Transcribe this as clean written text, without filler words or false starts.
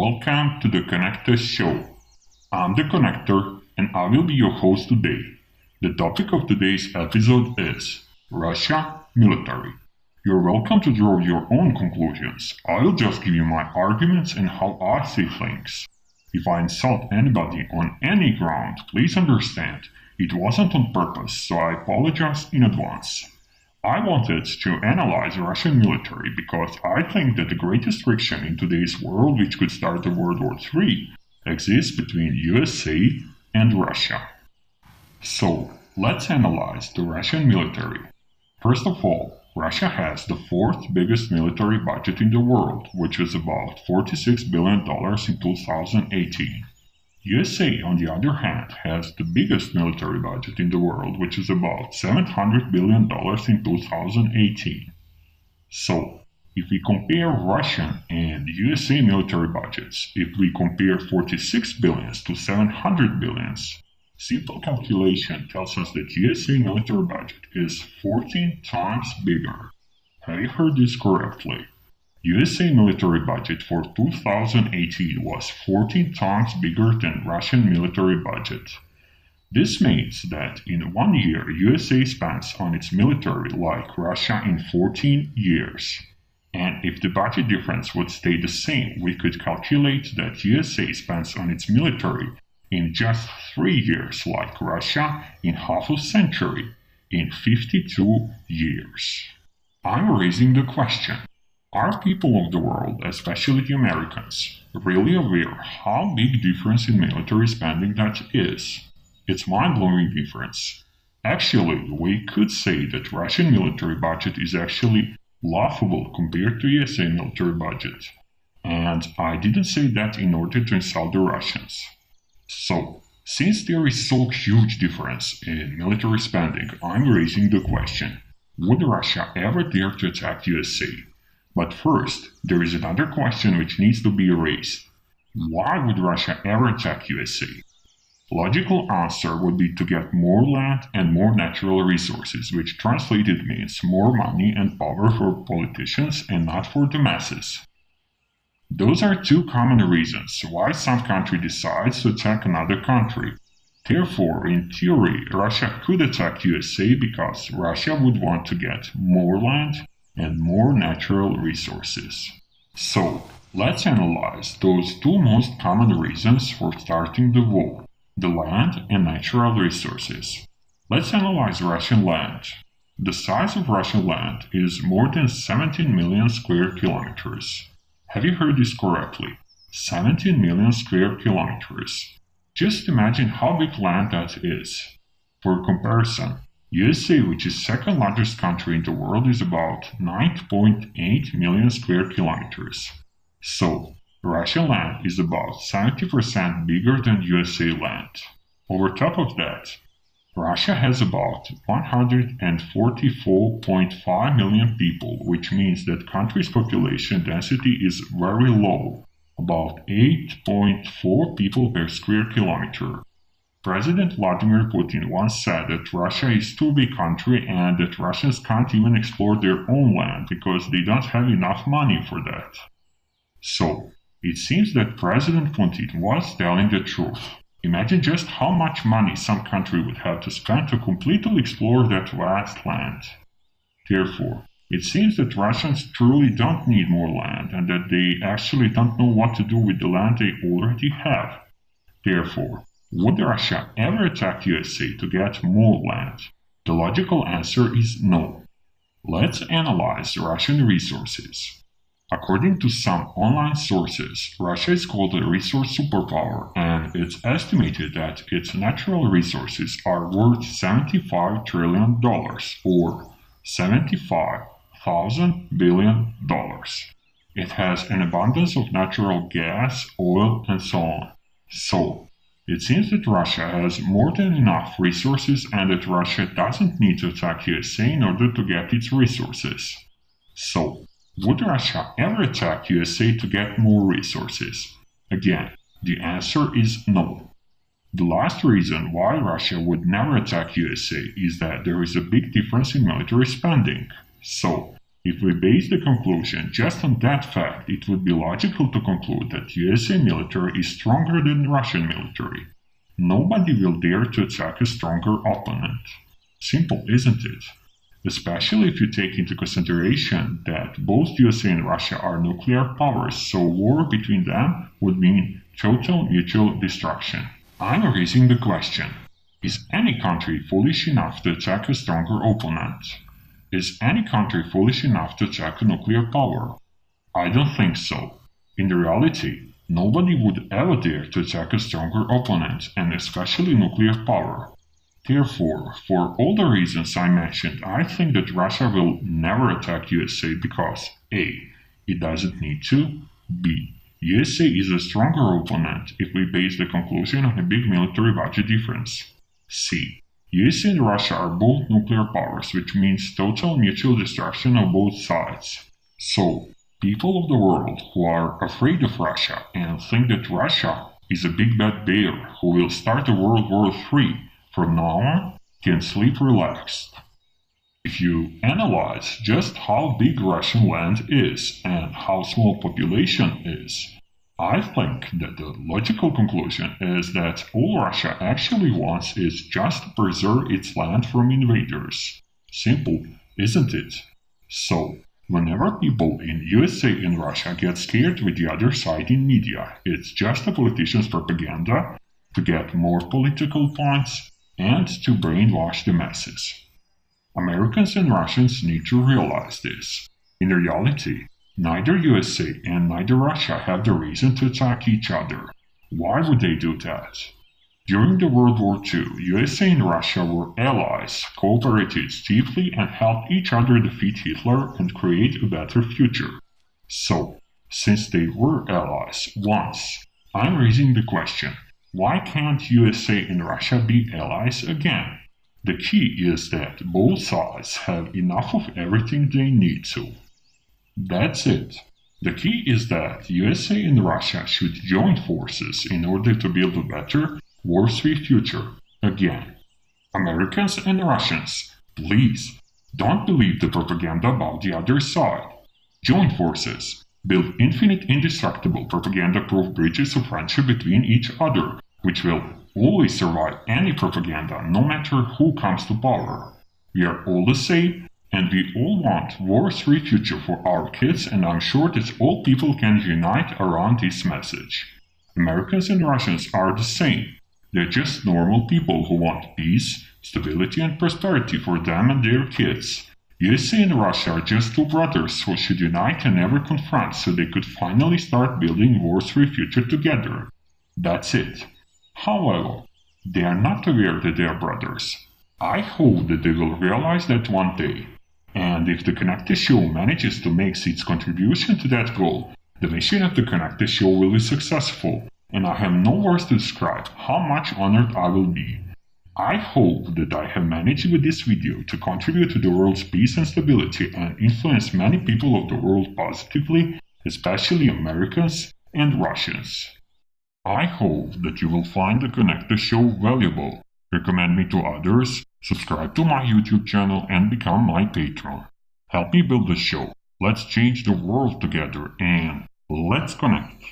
welcome to the Connector Show. I'm the Connector and I will be your host today. The topic of today's episode is Russia military. You're welcome to draw your own conclusions. I'll just give you my arguments and how I see things. If I insult anybody on any ground, please understand it wasn't on purpose, so I apologize in advance. I wanted to analyze Russian military because I think that the greatest friction in today's world, which could start a World War III, exists between USA and Russia. So, let's analyze the Russian military. First of all, Russia has the fourth biggest military budget in the world, which is about $46 billion in 2018. USA, on the other hand, has the biggest military budget in the world, which is about $700 billion in 2018. So, if we compare Russian and USA military budgets, if we compare 46 billions to 700 billions, simple calculation tells us that USA military budget is 14 times bigger. Have you heard this correctly? USA military budget for 2018 was 14 times bigger than Russian military budget. This means that in 1 year USA spends on its military like Russia in 14 years. And if the budget difference would stay the same, we could calculate that USA spends on its military in just 3 years like Russia in half a century, in 52 years. I'm raising the question. Are people of the world, especially the Americans, really aware how big difference in military spending that is? It's mind-blowing difference. Actually, we could say that Russian military budget is actually laughable compared to USA military budget. And I didn't say that in order to insult the Russians. So, since there is so huge difference in military spending, I'm raising the question, would Russia ever dare to attack USA? But first, there is another question which needs to be raised. Why would Russia ever attack USA? Logical answer would be to get more land and more natural resources, which translated means more money and power for politicians and not for the masses. Those are two common reasons why some country decides to attack another country. Therefore, in theory, Russia could attack USA because Russia would want to get more land and more natural resources. So, let's analyze those two most common reasons for starting the war, the land and natural resources. Let's analyze Russian land. The size of Russian land is more than 17 million square kilometers. Have you heard this correctly? 17 million square kilometers. Just imagine how big land that is. For comparison, USA, which is second largest country in the world, is about 9.8 million square kilometers. So, Russian land is about 70% bigger than USA land. Over top of that, Russia has about 144.5 million people, which means that country's population density is very low, about 8.4 people per square kilometer. President Vladimir Putin once said that Russia is too big country and that Russians can't even explore their own land because they don't have enough money for that. So, it seems that President Putin was telling the truth. Imagine just how much money some country would have to spend to completely explore that vast land. Therefore, it seems that Russians truly don't need more land and that they actually don't know what to do with the land they already have. Therefore, would Russia ever attack USA to get more land? The logical answer is no. Let's analyze Russian resources. According to some online sources, Russia is called a resource superpower, and it's estimated that its natural resources are worth $75 trillion, or $75,000 billion. It has an abundance of natural gas, oil, and so on. So, it seems that Russia has more than enough resources and that Russia doesn't need to attack USA in order to get its resources. So, would Russia ever attack USA to get more resources? Again, the answer is no. The last reason why Russia would never attack USA is that there is a big difference in military spending. So, If we base the conclusion just on that fact, it would be logical to conclude that USA military is stronger than Russian military. Nobody will dare to attack a stronger opponent. Simple, isn't it? Especially if you take into consideration that both USA and Russia are nuclear powers, so war between them would mean total mutual destruction. I'm raising the question, is any country foolish enough to attack a stronger opponent? Is any country foolish enough to attack a nuclear power? I don't think so. In reality, nobody would ever dare to attack a stronger opponent, and especially nuclear power. Therefore, for all the reasons I mentioned, I think that Russia will never attack USA because A. It doesn't need to, B. USA is a stronger opponent if we base the conclusion on a big military budget difference, C. USA and Russia are both nuclear powers, which means total mutual destruction of both sides. So, people of the world who are afraid of Russia and think that Russia is a big bad bear who will start a World War III from now on can sleep relaxed. If you analyze just how big Russian land is and how small population is, I think that the logical conclusion is that all Russia actually wants is just to preserve its land from invaders. Simple, isn't it? So, whenever people in USA and Russia get scared with the other side in media, it's just the politicians' propaganda to get more political points and to brainwash the masses. Americans and Russians need to realize this. In reality, neither USA and neither Russia have the reason to attack each other. Why would they do that? During the World War II, USA and Russia were allies, cooperated stiffly and helped each other defeat Hitler and create a better future. So, since they were allies once, I'm raising the question, why can't USA and Russia be allies again? The key is that both sides have enough of everything they need to. That's it. The key is that USA and Russia should join forces in order to build a better, war-free future again. Americans and Russians, please, don't believe the propaganda about the other side. Join forces. Build infinite indestructible propaganda-proof bridges of friendship between each other, which will always survive any propaganda, no matter who comes to power. We are all the same, and we all want war-free future for our kids, and I'm sure that all people can unite around this message. Americans and Russians are the same. They're just normal people who want peace, stability, and prosperity for them and their kids. USA and Russia are just two brothers who should unite and never confront so they could finally start building war-free future together. That's it. However, they are not aware that they are brothers. I hope that they will realize that one day. And if the Connect Show manages to make its contribution to that goal, the mission of the Connect Show will be successful, and I have no words to describe how much honored I will be. I hope that I have managed with this video to contribute to the world's peace and stability and influence many people of the world positively, especially Americans and Russians. I hope that you will find the Connect Show valuable, recommend me to others, subscribe to my YouTube channel and become my patron. Help me build the show. Let's change the world together and let's connect.